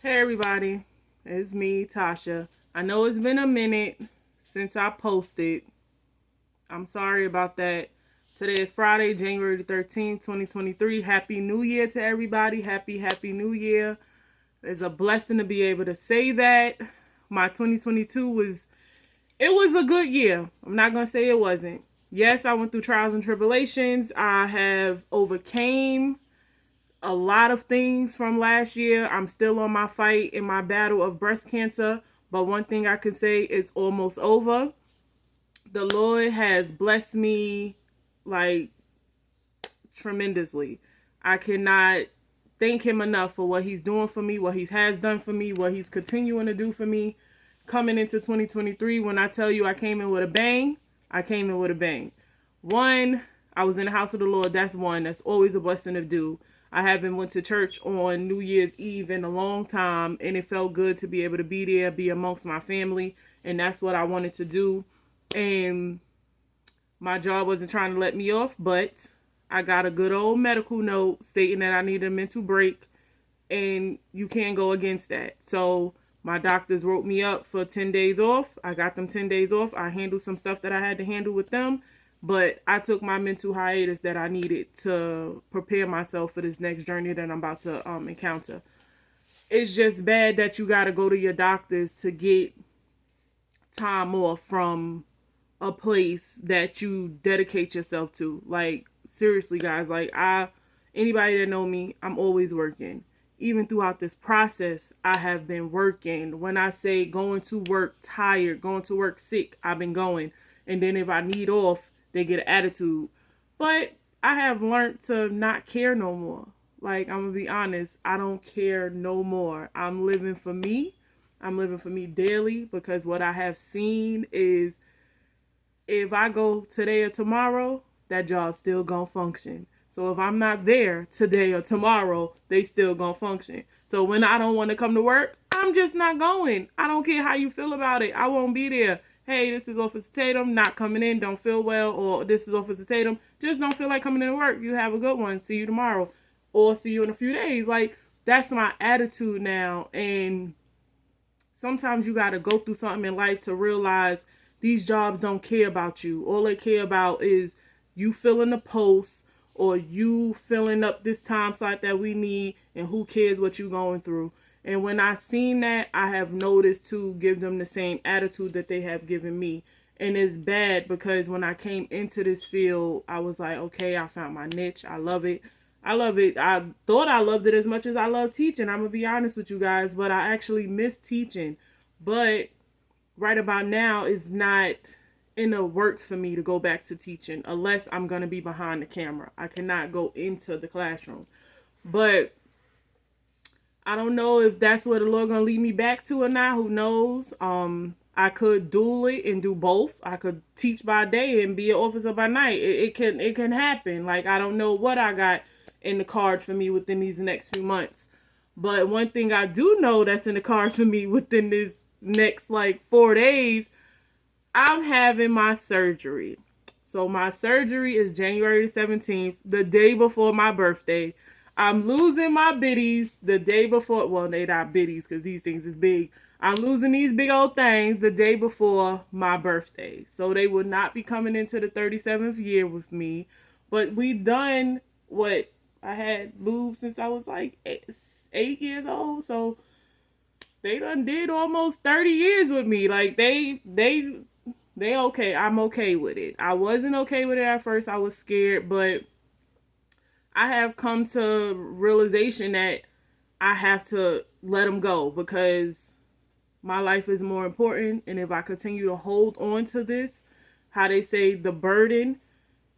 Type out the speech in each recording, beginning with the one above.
Hey everybody, it's me, Tasha. I know it's been a minute since I posted. I'm sorry about that. Today is Friday, January 13th, 2023. Happy New Year to everybody. Happy New Year. It's a blessing to be able to say that. My 2022 was a good year. I'm not going to say it wasn't. Yes, I went through trials and tribulations. I have overcame a lot of things from last year. I'm still on my fight in my battle of breast cancer, but one thing I can say is almost over. The Lord has blessed me like tremendously. I cannot thank him enough for what he's doing for me, what he has done for me, what he's continuing to do for me coming into 2023. When I tell you I came in with a bang, I came in with a bang. One, I was in the house of the Lord. That's one. That's always a blessing to do. I haven't went to church on New Year's Eve in a long time, and it felt good to be able to be there, be amongst my family, and that's what I wanted to do. And my job wasn't trying to let me off, but I got a good old medical note stating that I needed a mental break, and you can't go against that. So my doctors wrote me up for 10 days off. I got them 10 days off. I handled some stuff that I had to handle with them, but I took my mental hiatus that I needed to prepare myself for this next journey that I'm about to encounter. It's just bad that you got to go to your doctors to get time off from a place that you dedicate yourself to. Like seriously, guys, like I anybody that know me, I'm always working. Even throughout this process, I have been working. When I say going to work tired, going to work sick, I've been going. And then if I need off, they get an attitude. But I have learned to not care no more. Like I'm gonna be honest, I don't care no more. I'm living for me. I'm living for me daily because what I have seen is if I go today or tomorrow, that job still gonna function. So if I'm not there today or tomorrow, they still gonna function. So when I don't want to come to work, I'm just not going. I don't care how you feel about it. I won't be there. Hey, this is Officer Tatum, not coming in, don't feel well, or this is Officer Tatum, just don't feel like coming into work. You have a good one. See you tomorrow. Or see you in a few days. Like that's my attitude now. And sometimes you got to go through something in life to realize these jobs don't care about you. All they care about is you filling the post or you filling up this time slot that we need, and who cares what you going through. And when I seen that, I have noticed to give them the same attitude that they have given me. And it's bad because when I came into this field, I was like, okay, I found my niche. I love it. I love it. I thought I loved it as much as I love teaching. I'm going to be honest with you guys, but I actually miss teaching. But right about now is not in the works for me to go back to teaching unless I'm going to be behind the camera. I cannot go into the classroom. But I don't know if that's where the Lord gonna lead me back to or not. Who knows? I could dual it and do both. I could teach by day and be an officer by night. It can happen. Like I don't know what I got in the cards for me within these next few months. But one thing I do know that's in the cards for me within this next like 4 days, I'm having my surgery. So my surgery is January the 17th, the day before my birthday. I'm losing my biddies the day before. Well, they not biddies because these things is big. I'm losing these big old things the day before my birthday. So they will not be coming into the 37th year with me. But we done what I had boobs since I was like 8 years old. So they done did almost 30 years with me. Like they okay. I'm okay with it. I wasn't okay with it at first. I was scared, but I have come to realization that I have to let them go because my life is more important. And if I continue to hold on to this, how they say the burden,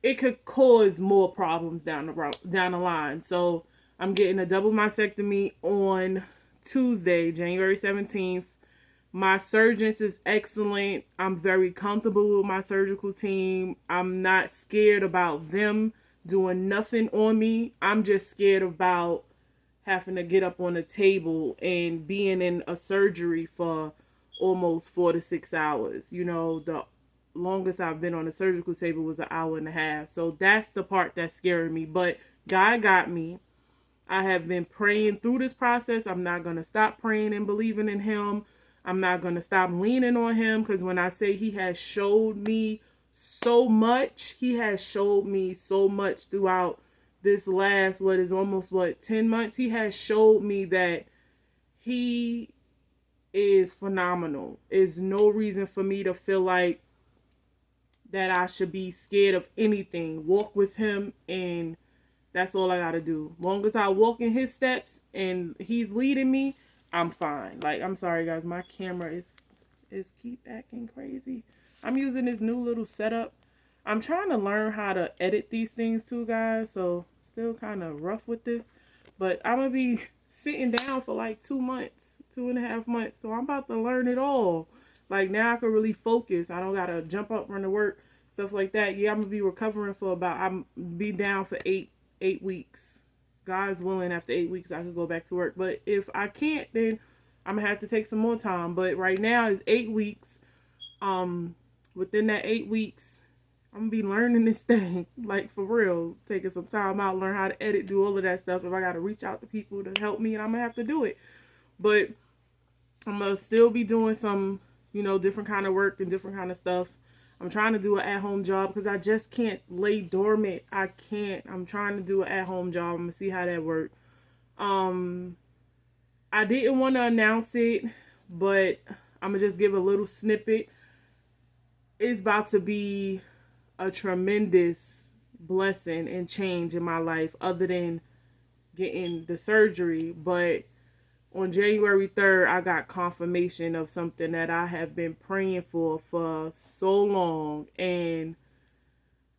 it could cause more problems down the line. So I'm getting a double mastectomy on Tuesday, January 17th. My surgeons is excellent. I'm very comfortable with my surgical team. I'm not scared about them doing nothing on me. I'm just scared about having to get up on a table and being in a surgery for almost 4 to 6 hours. You know, the longest I've been on a surgical table was an hour and a half. So that's the part that's scaring me. But God got me. I have been praying through this process. I'm not going to stop praying and believing in him. I'm not going to stop leaning on him, because when I say he has showed me so much, he has showed me so much throughout this last, what is almost, 10 months. He has showed me that he is phenomenal. Is no reason for me to feel like that I should be scared of anything. Walk with him, and that's all I gotta do. Long as I walk in his steps and he's leading me, I'm fine. Like, I'm sorry guys, my camera is keep acting crazy. I'm using this new little setup. I'm trying to learn how to edit these things too, guys. So still kind of rough with this, but I'm gonna be sitting down for like 2 months, 2.5 months. So I'm about to learn it all. Like, now I can really focus. I don't gotta jump up, run to work, stuff like that. Yeah, I'm gonna be recovering for about, I'm be down for eight weeks. God's willing, after 8 weeks I could go back to work. But if I can't, then I'm gonna have to take some more time. But right now is 8 weeks. Within that 8 weeks, I'm gonna be learning this thing, like, for real. Taking some time out, learn how to edit, do all of that stuff. If I gotta reach out to people to help me, and I'm gonna have to do it. But I'm gonna still be doing some, different kind of work and different kind of stuff. I'm trying to do an at-home job because I just can't lay dormant. I can't. I'm trying to do an at-home job. I'm gonna see how that works. I didn't want to announce it, but I'm gonna just give a little snippet. It's about to be a tremendous blessing and change in my life, other than getting the surgery. But on January 3rd, I got confirmation of something that I have been praying for so long. And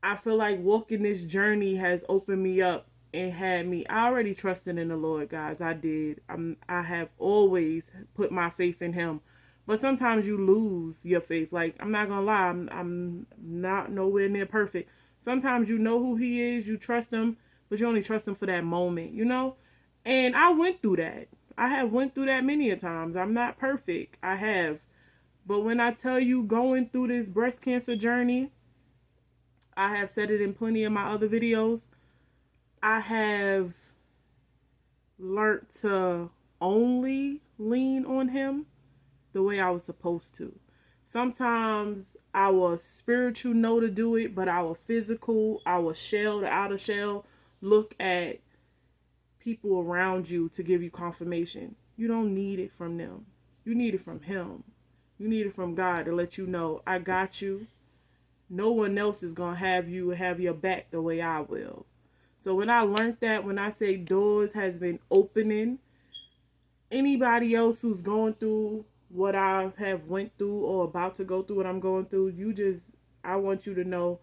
I feel like walking this journey has opened me up and had me. I already trusted in the Lord, guys. I did. I have always put my faith in him. But sometimes you lose your faith. Like, I'm not going to lie. I'm not nowhere near perfect. Sometimes you know who he is. You trust him. But you only trust him for that moment. And I went through that. I have went through that many a times. I'm not perfect. I have. But when I tell you, going through this breast cancer journey, I have said it in plenty of my other videos, I have learned to only lean on him the way I was supposed to. Sometimes our spiritual know to do it, but our physical, our shell, the outer shell, look at people around you to give you confirmation. You don't need it from them. You need it from him. You need it from God to let you know, I got you. No one else is going to have your back the way I will. So when I learned that, when I say doors has been opening, anybody else who's going through what I have went through or about to go through what I'm going through, I want you to know,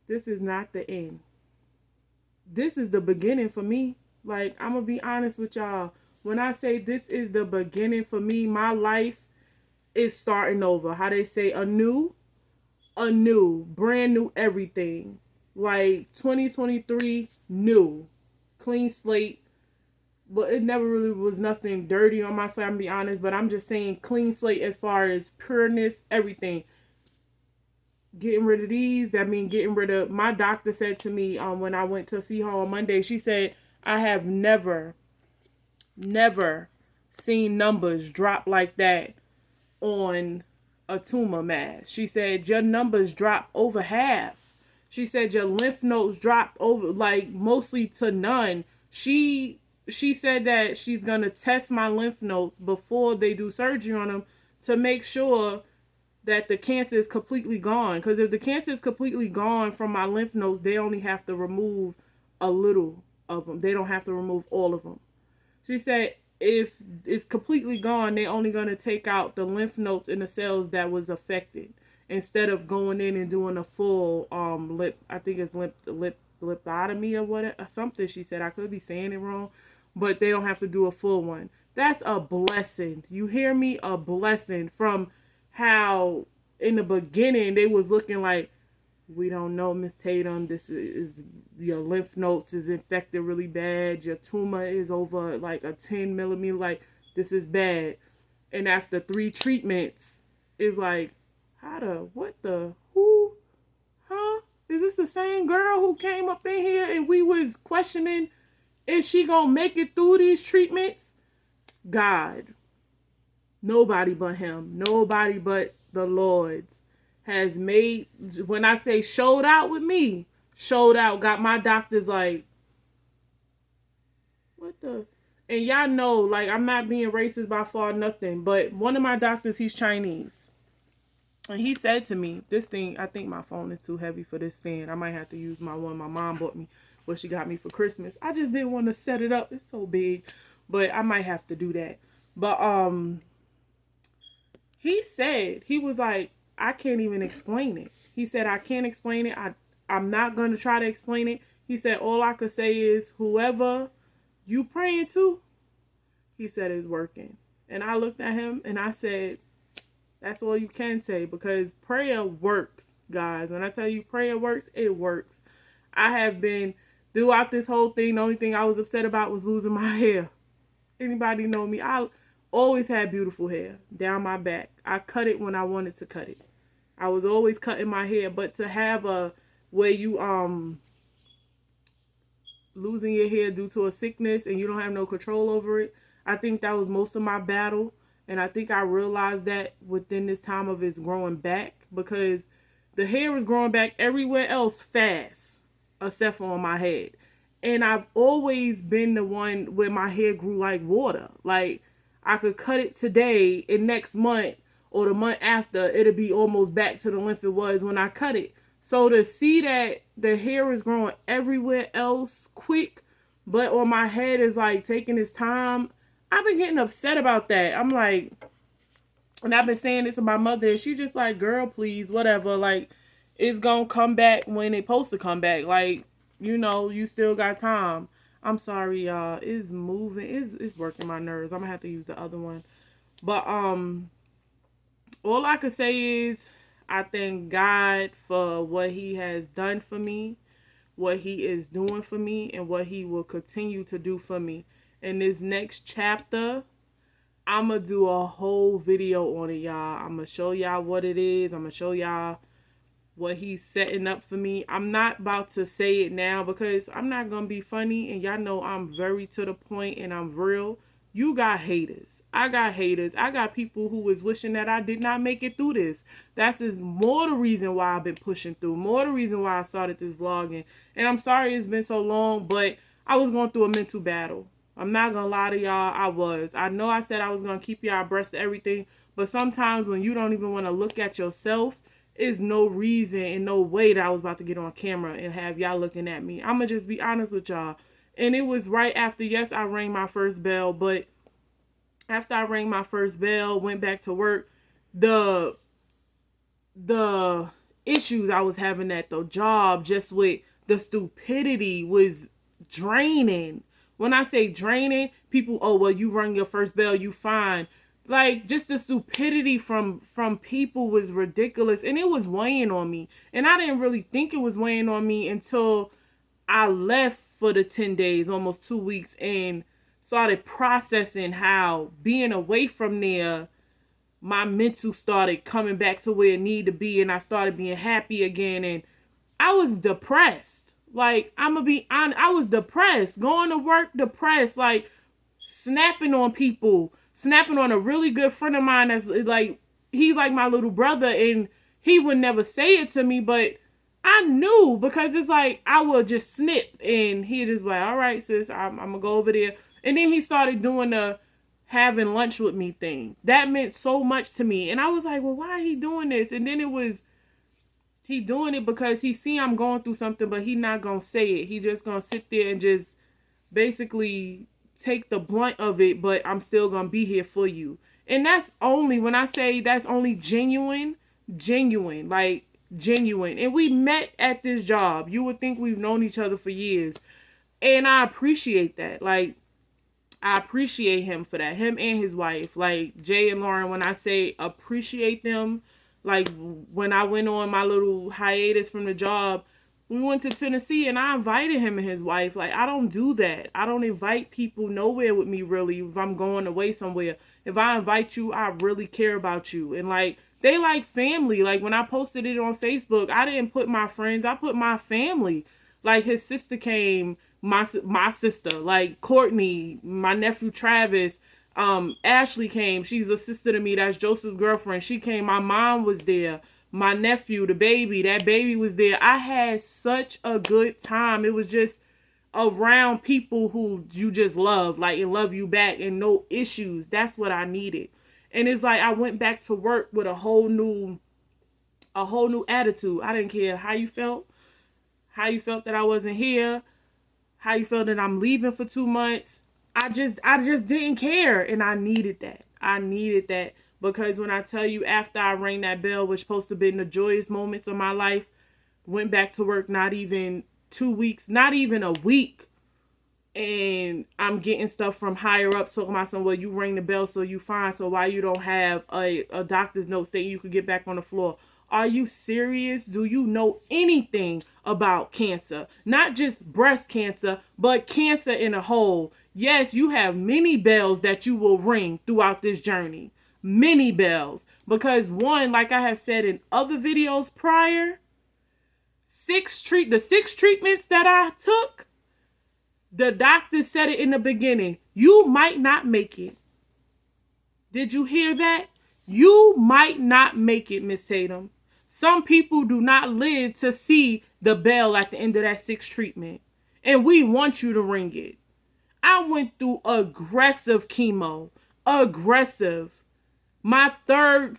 this is not the end. This is the beginning for me. Like, I'm going to be honest with y'all. When I say this is the beginning for me, my life is starting over. How they say, anew, brand new everything. Like, 2023, new. Clean slate. But it never really was nothing dirty on my side, I'm be honest. But I'm just saying clean slate as far as pureness, everything. Getting rid of these, that means getting rid of, my doctor said to me when I went to see her on Monday, she said, I have never seen numbers drop like that on a tumor mass. She said, your numbers drop over half. She said, your lymph nodes drop over, like, mostly to none. She said that she's going to test my lymph nodes before they do surgery on them to make sure that the cancer is completely gone. Because if the cancer is completely gone from my lymph nodes, they only have to remove a little of them. They don't have to remove all of them. She said if it's completely gone, they're only going to take out the lymph nodes in the cells that was affected, instead of going in and doing a full I think it's lithotomy or whatever, something she said. I could be saying it wrong, but they don't have to do a full one. That's a blessing. You hear me? A blessing. From how in the beginning they was looking like, we don't know, Miss Tatum, this is your lymph nodes is infected really bad. Your tumor is over like a 10 millimeter. Like, this is bad. And after 3 treatments, it's like, who, huh? Is this the same girl who came up in here and we was questioning If she gonna make it through these treatments, God, nobody but him, nobody but the Lord's has made, when I say showed out with me, showed out, got my doctors like, what the? And y'all know, like, I'm not being racist by far, nothing, but one of my doctors, he's Chinese. And he said to me, this thing, I think my phone is too heavy for this stand. I might have to use my one my mom bought me, what she got me for Christmas. I just didn't want to set it up. It's so big. But I might have to do that. But he said, he was like, I can't even explain it. He said, I can't explain it. I'm not going to try to explain it. He said, all I could say is whoever you praying to, he said, is working. And I looked at him and I said, that's all you can say, because prayer works, guys. When I tell you prayer works, it works. I have been, throughout this whole thing, the only thing I was upset about was losing my hair. Anybody know me? I always had beautiful hair down my back. I cut it when I wanted to cut it. I was always cutting my hair, but to have a, where you losing your hair due to a sickness and you don't have no control over it, I think that was most of my battle. And I think I realized that within this time of its growing back, because the hair is growing back everywhere else fast, except for on my head. And I've always been the one where my hair grew like water. Like, I could cut it today and next month or the month after, it'll be almost back to the length it was when I cut it. So to see that the hair is growing everywhere else quick, but on my head is like taking its time, I've been getting upset about that. I'm like, and I've been saying it to my mother, and she just like, girl, please, whatever. Like, it's gonna come back when it's supposed to come back. Like, you know, you still got time. I'm sorry, y'all. It's moving. It's working my nerves. I'm gonna have to use the other one. But all I could say is I thank God for what he has done for me, what he is doing for me, and what he will continue to do for me. In this next chapter, I'm going to do a whole video on it, y'all. I'm going to show y'all what it is. I'm going to show y'all what he's setting up for me. I'm not about to say it now because I'm not going to be funny. And y'all know I'm very to the point and I'm real. You got haters. I got haters. I got people who was wishing that I did not make it through this. That's is more the reason why I've been pushing through. More the reason why I started this vlogging. And I'm sorry it's been so long, but I was going through a mental battle. I'm not going to lie to y'all. I was. I know I said I was going to keep y'all abreast of everything. But sometimes when you don't even want to look at yourself, is no reason and no way that I was about to get on camera and have y'all looking at me. I'm going to just be honest with y'all. And it was right after, yes, I rang my first bell, but after I rang my first bell, went back to work, the issues I was having at the job, just with the stupidity, was draining. When I say draining, people, oh, well, you rang your first bell, you fine. Like, just the stupidity from people was ridiculous, and it was weighing on me. And I didn't really think it was weighing on me until I left for the 10 days, almost 2 weeks, and started processing how being away from there, my mental started coming back to where it needed to be, and I started being happy again, and I was depressed. Like, I'm gonna be honest, I was depressed, going to work depressed, like, snapping on people, snapping on a really good friend of mine that's like, he like my little brother, and he would never say it to me, but I knew, because it's like, I would just snip, and he just like, all right, sis, I'm gonna go over there. And then he started doing the having lunch with me thing. That meant so much to me. And I was like, well, why are he doing this? And then it was, he doing it because he see I'm going through something, but he not gonna say it. He just gonna sit there and just basically take the blunt of it, but I'm still gonna be here for you. And that's only, when I say that's only genuine, like genuine. And we met at this job. You would think we've known each other for years. And I appreciate that. Like, I appreciate him for that. Him and his wife. Like, Jay and Lauren, when I say appreciate them, like, when I went on my little hiatus from the job, we went to Tennessee and I invited him and his wife. Like, I don't do that. I don't invite people nowhere with me, really, if I'm going away somewhere. If I invite you, I really care about you. And, like, they like family. Like, when I posted it on Facebook, I didn't put my friends. I put my family. Like, his sister came. my sister, like Courtney, my nephew Travis, Ashley came. She's a sister to me. That's Joseph's girlfriend. She came. My mom was there. My nephew, the baby, that baby was there. I had such a good time. It was just around people who you just love, like, and love you back, and no issues. That's what I needed. And it's like I went back to work with a whole new attitude. I didn't care how you felt that I wasn't here, how you felt that I'm leaving for 2 months. I just didn't care, and I needed that. I needed that because when I tell you, after I rang that bell, which supposed to be the joyous moments of my life, went back to work not even 2 weeks, not even a week, and I'm getting stuff from higher up. So my son, well, you ring the bell, so you fine. So why you don't have a doctor's note stating you could get back on the floor? Are you serious? Do you know anything about cancer? Not just breast cancer, but cancer in a whole. Yes, you have many bells that you will ring throughout this journey. Many bells. Because one, like I have said in other videos prior, the 6 treatments that I took, the doctor said it in the beginning. You might not make it. Did you hear that? You might not make it, Miss Tatum. Some people do not live to see the bell at the end of that 6 treatment. And we want you to ring it. I went through aggressive chemo. Aggressive. My third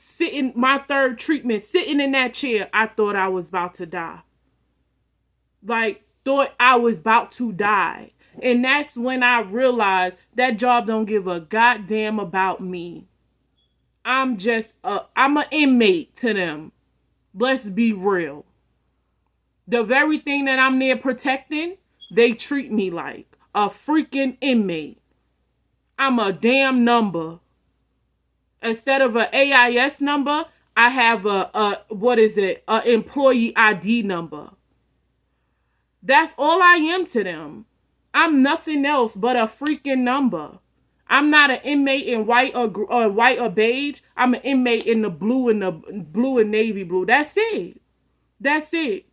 treatment, sitting in that chair, I thought I was about to die. Like, thought I was about to die. And that's when I realized that job don't give a goddamn about me. I'm an inmate to them. Let's be real. The very thing that I'm there protecting, they treat me like a freaking inmate. I'm a damn number. Instead of an AIS number, I have a employee ID number. That's all I am to them. I'm nothing else but a freaking number. I'm not an inmate in white or beige. I'm an inmate in the blue and navy blue. That's it. That's it.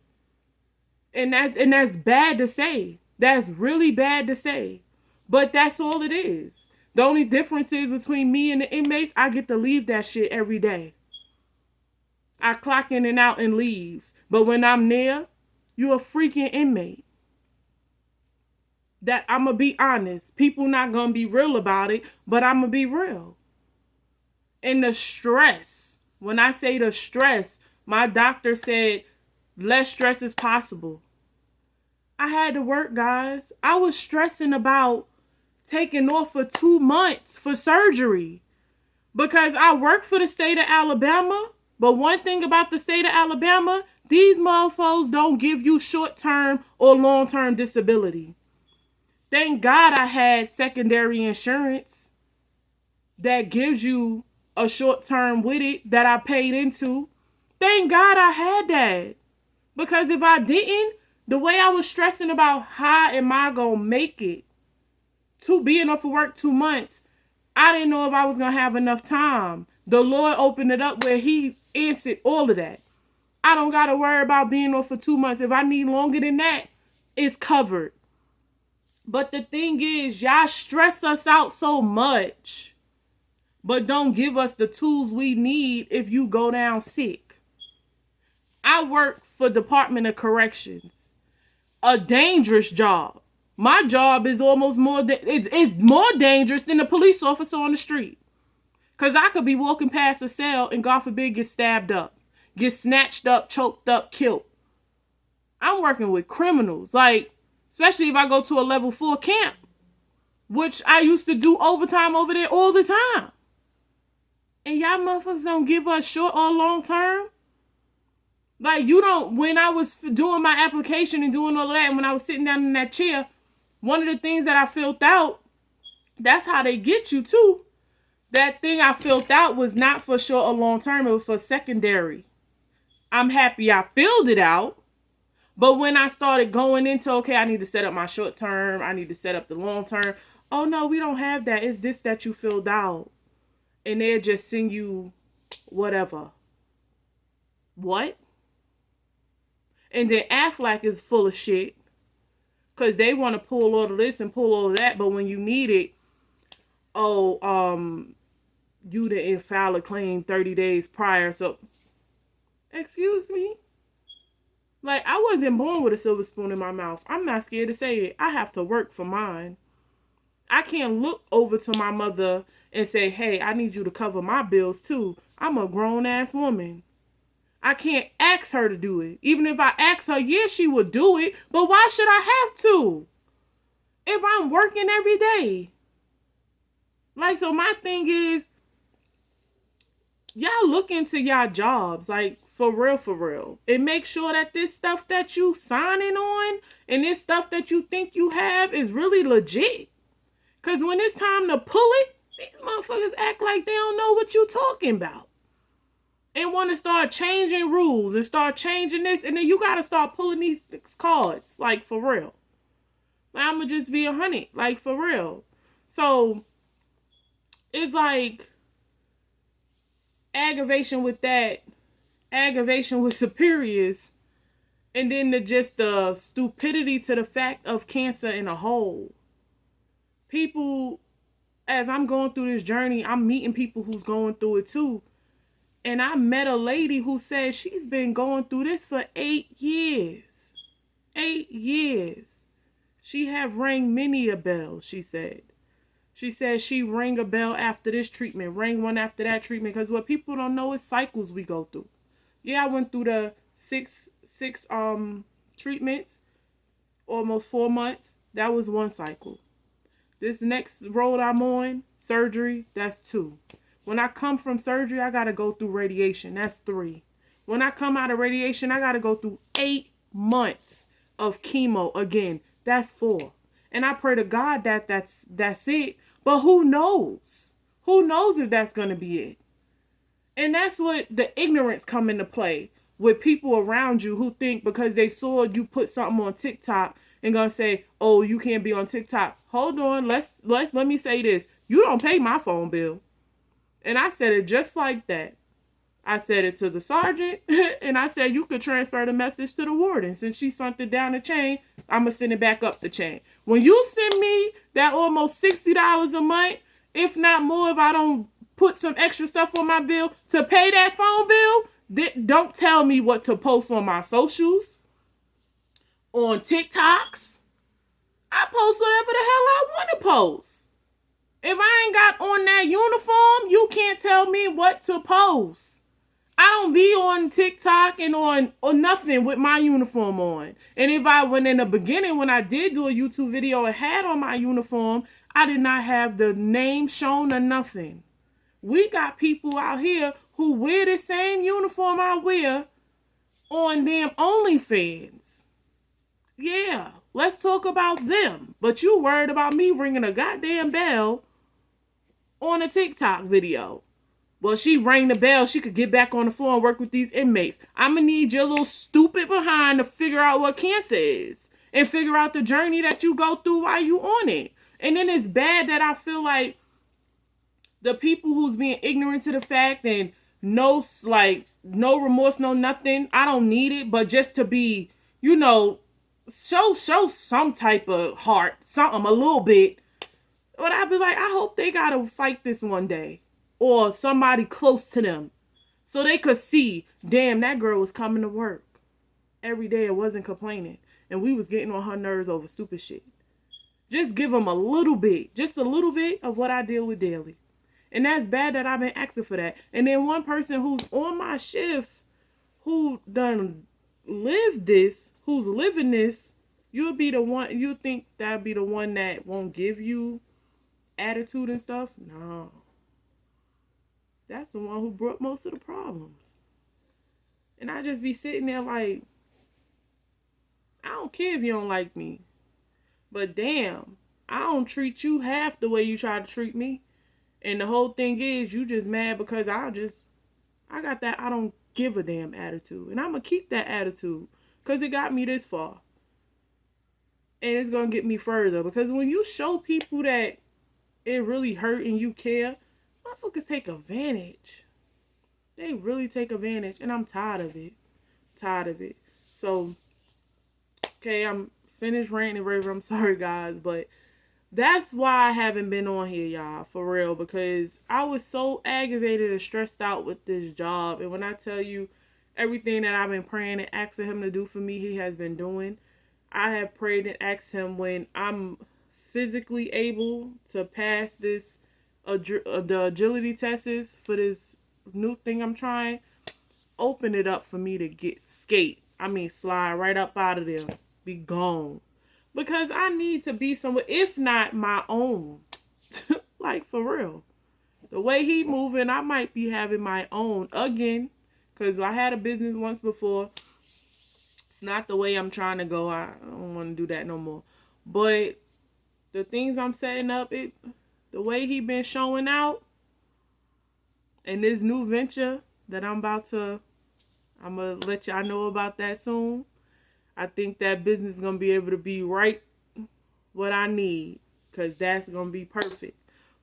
And that's bad to say. That's really bad to say. But that's all it is. The only difference is between me and the inmates, I get to leave that shit every day. I clock in and out and leave. But when I'm there, you're a freaking inmate. That I'm going to be honest. People not going to be real about it, but I'm going to be real. And the stress, when I say the stress, my doctor said less stress is possible. I had to work, guys. I was stressing about taking off for 2 months for surgery because I work for the state of Alabama. But one thing about the state of Alabama, these motherfuckers don't give you short-term or long-term disability. Thank God I had secondary insurance that gives you a short term with it that I paid into. Thank God I had that. Because if I didn't, the way I was stressing about how am I going to make it to being off of work 2 months, I didn't know if I was going to have enough time. The Lord opened it up where he answered all of that. I don't got to worry about being off for 2 months. If I need longer than that, it's covered. But the thing is, y'all stress us out so much, but don't give us the tools we need if you go down sick. I work for Department of Corrections, a dangerous job. My job is almost it's more dangerous than a police officer on the street. Because I could be walking past a cell and God forbid get stabbed up, get snatched up, choked up, killed. I'm working with criminals, like, especially if I go to a level 4 camp, which I used to do overtime over there all the time. And y'all motherfuckers don't give us short or long term. Like, you don't, when I was doing my application and doing all of that, and when I was sitting down in that chair, one of the things that I filled out, that's how they get you too. That thing I filled out was not for short or long term, it was for secondary. I'm happy I filled it out. But when I started going into, okay, I need to set up my short term, I need to set up the long term. Oh, no, we don't have that. It's this that you filled out. And they'll just send you whatever. What? And then Aflac is full of shit. Because they want to pull all of this and pull all of that, but when you need it, oh, you didn't file a claim 30 days prior. So, excuse me? Like, I wasn't born with a silver spoon in my mouth. I'm not scared to say it. I have to work for mine. I can't look over to my mother and say, hey, I need you to cover my bills too. I'm a grown ass woman. I can't ask her to do it. Even if I ask her, yeah, she would do it. But why should I have to? If I'm working every day. Like, so my thing is, y'all look into y'all jobs, like, for real. And make sure that this stuff that you signing on and this stuff that you think you have is really legit. Because when it's time to pull it, these motherfuckers act like they don't know what you talking about. And want to start changing rules and start changing this. And then you got to start pulling these cards, like, for real. Like, I'm going to just be 100, like, for real. So, it's like aggravation with that, aggravation with superiors, and then the stupidity to the fact of cancer in a whole. People, as I'm going through this journey, I'm meeting people who's going through it too. And I met a lady who said she's been going through this for 8 years. 8 years. She have rang many a bell, she said. She said she rang a bell after this treatment, rang one after that treatment, because what people don't know is cycles we go through. Yeah, I went through the six treatments, almost 4 months. That was one cycle. This next road I'm on, surgery, that's 2. When I come from surgery, I got to go through radiation. That's 3. When I come out of radiation, I got to go through 8 months of chemo again. That's 4. And I pray to God that that's it. But who knows? Who knows if that's going to be it? And that's what the ignorance come into play with people around you who think because they saw you put something on TikTok and gonna say, oh, you can't be on TikTok. Hold on, let me say this. You don't pay my phone bill. And I said it just like that. I said it to the sergeant, and I said you could transfer the message to the warden. Since she sent it down the chain, I'm going to send it back up the chain. When you send me that almost $60 a month, if not more, if I don't put some extra stuff on my bill to pay that phone bill, don't tell me what to post on my socials, on TikToks. I post whatever the hell I want to post. If I ain't got on that uniform, you can't tell me what to post. I don't be on TikTok and on or nothing with my uniform on. And if I went in the beginning, when I did do a YouTube video and had on my uniform, I did not have the name shown or nothing. We got people out here who wear the same uniform I wear on damn OnlyFans. Yeah, let's talk about them. But you worried about me ringing a goddamn bell on a TikTok video. Well, she rang the bell. She could get back on the floor and work with these inmates. I'm going to need your little stupid behind to figure out what cancer is and figure out the journey that you go through while you on it. And then it's bad that I feel like the people who's being ignorant to the fact and no remorse, no nothing. I don't need it, but just to be, show some type of heart, something a little bit. But I'd be like, I hope they got to fight this one day. Or somebody close to them. So they could see, damn, that girl was coming to work every day and wasn't complaining. And we was getting on her nerves over stupid shit. Just give them a little bit. Just a little bit of what I deal with daily. And that's bad that I've been asking for that. And then one person who's on my shift, who done lived this, who's living this, you'll be the one, you think that'll be the one that won't give you attitude and stuff? No. That's the one who brought most of the problems. And I just be sitting there like, I don't care if you don't like me. But damn, I don't treat you half the way you try to treat me. And the whole thing is, you just mad because I got that I don't give a damn attitude. And I'm going to keep that attitude because it got me this far. And it's going to get me further. Because when you show people that it really hurt and you care, motherfuckers take advantage. They really take advantage. And I'm tired of it. So, okay, I'm finish ranting and raving. I'm sorry, guys, but that's why I haven't been on here, y'all, for real, because I was so aggravated and stressed out with this job. And when I tell you everything that I've been praying and asking him to do for me, he has been doing. I have prayed and asked him when I'm physically able to pass this, the agility tests for this new thing I'm trying, open it up for me to get skate. I mean, slide right up out of there, be gone. Because I need to be somewhere, if not my own. Like, for real. The way he moving, I might be having my own again. Because I had a business once before. It's not the way I'm trying to go. I don't want to do that no more. But the things I'm setting up, the way he been showing out, and this new venture that I'm going to let y'all know about that soon. I think that business is going to be able to be right what I need, because that's going to be perfect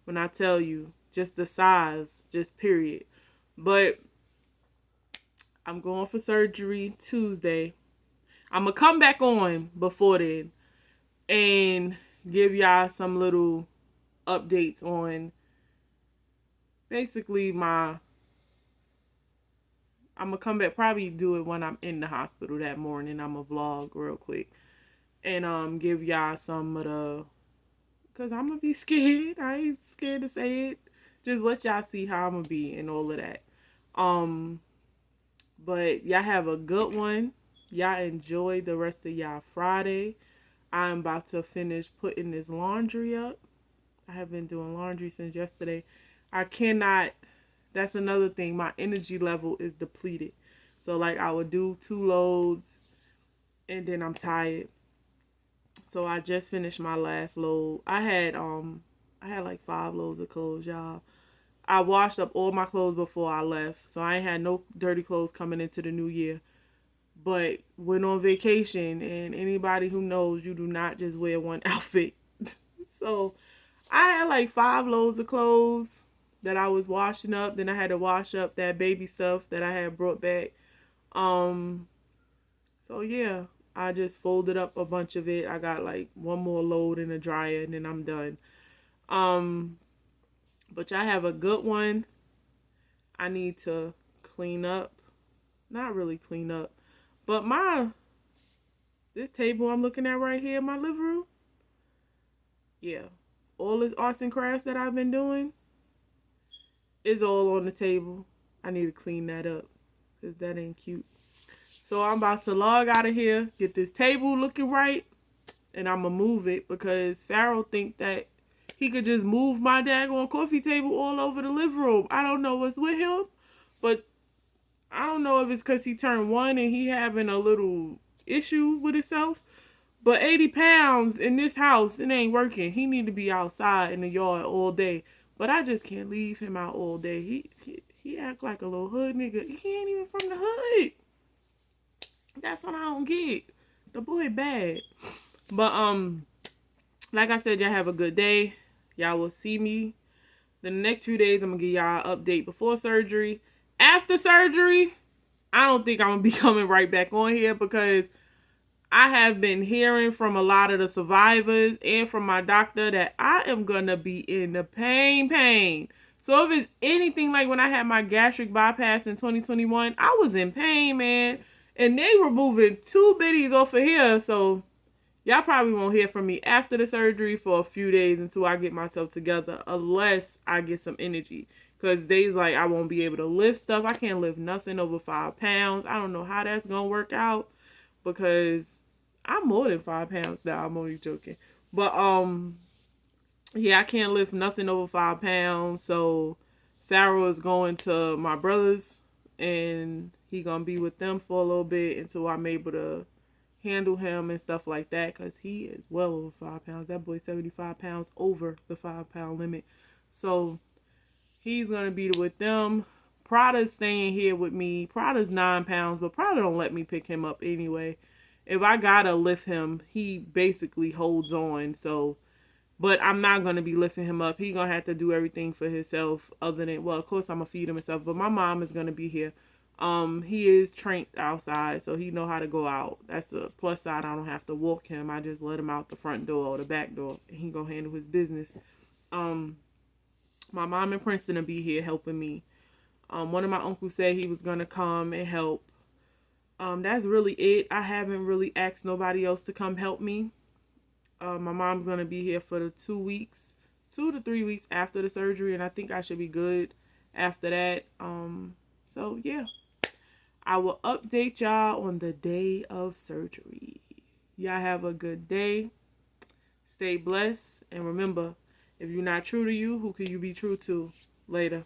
when I tell you just the size, just period. But I'm going for surgery Tuesday. I'm going to come back on before then and give y'all some little updates on basically I'm going to come back, probably do it when I'm in the hospital that morning. I'm going to vlog real quick and give y'all some of the, because I'm going to be scared. I ain't scared to say it. Just let y'all see how I'm going to be and all of that. But y'all have a good one. Y'all enjoy the rest of y'all Friday. I'm about to finish putting this laundry up. I have been doing laundry since yesterday. I cannot, that's another thing. My energy level is depleted. So like I would do 2 loads and then I'm tired. So I just finished my last load. I had like 5 loads of clothes, y'all. I washed up all my clothes before I left. So I ain't had no dirty clothes coming into the new year. But went on vacation, and anybody who knows, you do not just wear one outfit. So I had like 5 loads of clothes that I was washing up. Then I had to wash up that baby stuff that I had brought back. So yeah, I just folded up a bunch of it. I got like 1 more load in the dryer and then I'm done. But y'all have a good one. I need to clean up. Not really clean up. But this table I'm looking at right here in my living room. Yeah. All this arts and crafts that I've been doing is all on the table. I need to clean that up because that ain't cute. So I'm about to log out of here, get this table looking right, and I'm going to move it because Pharaoh think that he could just move my daggone coffee table all over the living room. I don't know what's with him, but I don't know if it's because he turned 1 and he having a little issue with himself. But 80 pounds in this house, it ain't working. He need to be outside in the yard all day. But I just can't leave him out all day. He act like a little hood nigga. He ain't even from the hood. That's what I don't get. The boy bad. But like I said, y'all have a good day. Y'all will see me the next few days. I'm gonna give y'all an update before surgery. After surgery, I don't think I'm gonna be coming right back on here because I have been hearing from a lot of the survivors and from my doctor that I am gonna be in the pain. So if it's anything like when I had my gastric bypass in 2021, I was in pain, man. And they were moving 2 bitties off of here. So y'all probably won't hear from me after the surgery for a few days until I get myself together, unless I get some energy. Because days like I won't be able to lift stuff. I can't lift nothing over 5 pounds. I don't know how that's going to work out because I'm more than 5 pounds now. I'm only joking. But, yeah, I can't lift nothing over 5 pounds. So Pharaoh is going to my brother's and he gonna be with them for a little bit until I'm able to handle him and stuff like that, because he is well over 5 pounds. That boy 75 pounds over the 5 pound limit. So he's gonna be with them. Prada's staying here with me. Prada's 9 pounds, but Prada don't let me pick him up anyway. If I gotta lift him, he basically holds on. So, but I'm not gonna be lifting him up. He gonna have to do everything for himself. Other than, well, of course I'm gonna feed him and stuff. But my mom is gonna be here He is trained outside, so he know how to go out. That's a plus side. I don't have to walk him. I just let him out the front door or the back door, and he go handle his business. My mom in Princeton will be here helping me. One of my uncles said he was gonna come and help. That's really it. I haven't really asked nobody else to come help me. My mom's gonna be here for the 2 weeks, 2 to 3 weeks after the surgery, and I think I should be good after that. So yeah, I will update y'all on the day of surgery. Y'all have a good day. Stay blessed, and remember, if you're not true to you, who can you be true to? Later.